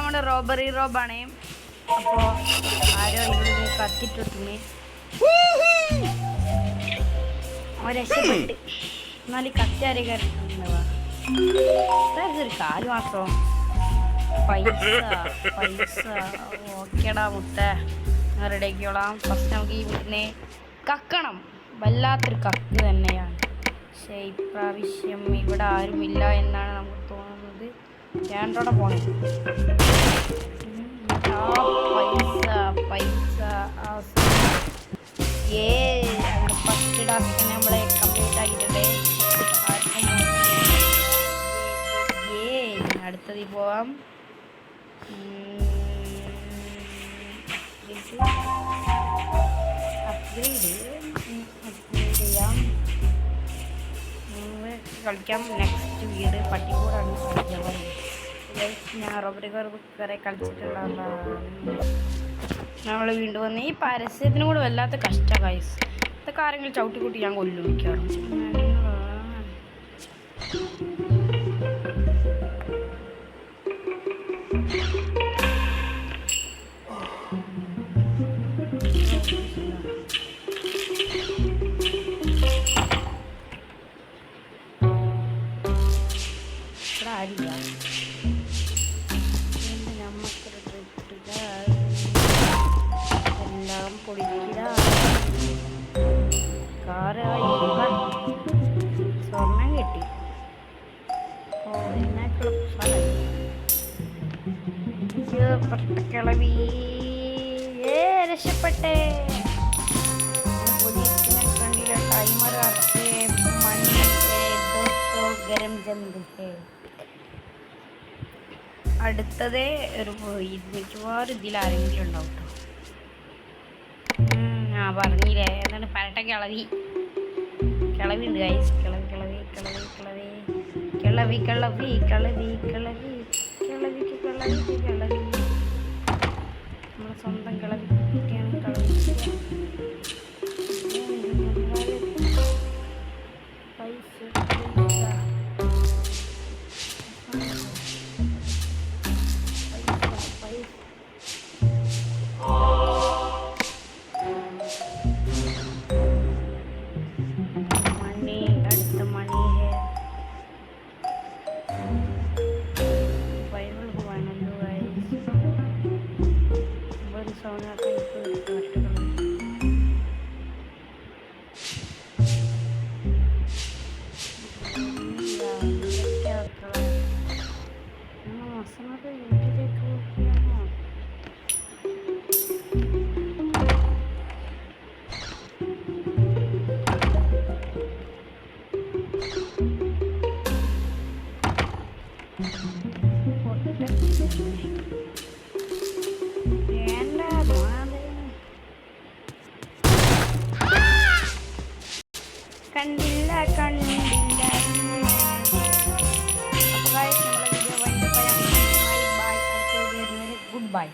നമ്മുടെ റോബറി റോബാണ്. അപ്പോൾ ആരോ ഇവിടെ കത്തിട്ടിട്ടുണ്ടേ, രക്ഷപ്പെട്ട്. എന്നാൽ ഈ കത്തി ആരെ കയറിയിട്ടുണ്ടാവാ ഒരു കാല് മാത്രം. പൈസ പൈസ ഓക്കേടാ മുട്ട, റെഡിയാക്കിയോളാം. ഫസ്റ്റ് നമുക്ക് ഈ വീട്ടിനെ കക്കണം. വല്ലാത്തൊരു കക്ക് തന്നെയാണ്. പക്ഷേ ഇപ്രാവശ്യം ഇവിടെ ആരുമില്ല എന്നാണ് നമുക്ക് തോന്നുന്നത്. ഞാനോടെ പോണേ. പൈസ പൈസ അങ്ങനെ ഫസ്റ്റ് ടാസ്ക് നമ്മളെ കംപ്ലീറ്റ് ആക്കിയിട്ടുണ്ട്. അടുത്തതിൽ പോവാം. അപ്ഗ്രേഡ് ചെയ്യാം. കളിക്കാം. നെക്സ്റ്റ് വീട് പട്ടിക്കൂടാണ് കളിക്കാൻ. ഞാൻ റോബറി കുറെ കളിച്ചിട്ടുള്ള നമ്മൾ വീണ്ടും വന്ന് ഈ പരസ്യത്തിനും കൂടെ വല്ലാത്ത കഷ്ട ഗൈസ്. ഇതൊക്കെ ആരെങ്കിലും ചവിട്ടിക്കൂട്ടി ഞാൻ കൊല്ലു മിക്കാറും. എല്ലാം പൊടിക്കിട കാറായി സ്വർണം കിട്ടി. കിളവി രക്ഷപ്പെട്ടെ. പോലീസിനെ കണ്ടില്ല. ടൈമർ മണി ഗരം ജന്ത്. അടുത്തത് ഒരു മിക്കവാറും ഇതിലാരെങ്കിലും ഉണ്ടാവും കേട്ടോ. പറഞ്ഞില്ലേ എന്താണ് പരട്ട കിളവി. കിളവി ഉണ്ട് ഗൈസ്. കിളവി കിളവി കിളവി കിളവി കിളവി കിളവി കിളവി കിളവിക്ക് കിളവിക്ക് കിളവി. നമ്മളെ സ്വന്തം കിളവി കിളവി. കണ്ടില്ല കണ്ടില്ല. അപ്പോൾ ഗൈസ് നമ്മളെ വീഡിയോ വൈൻഡപ്പ് ചെയ്യാൻ. Bye bye. Good bye.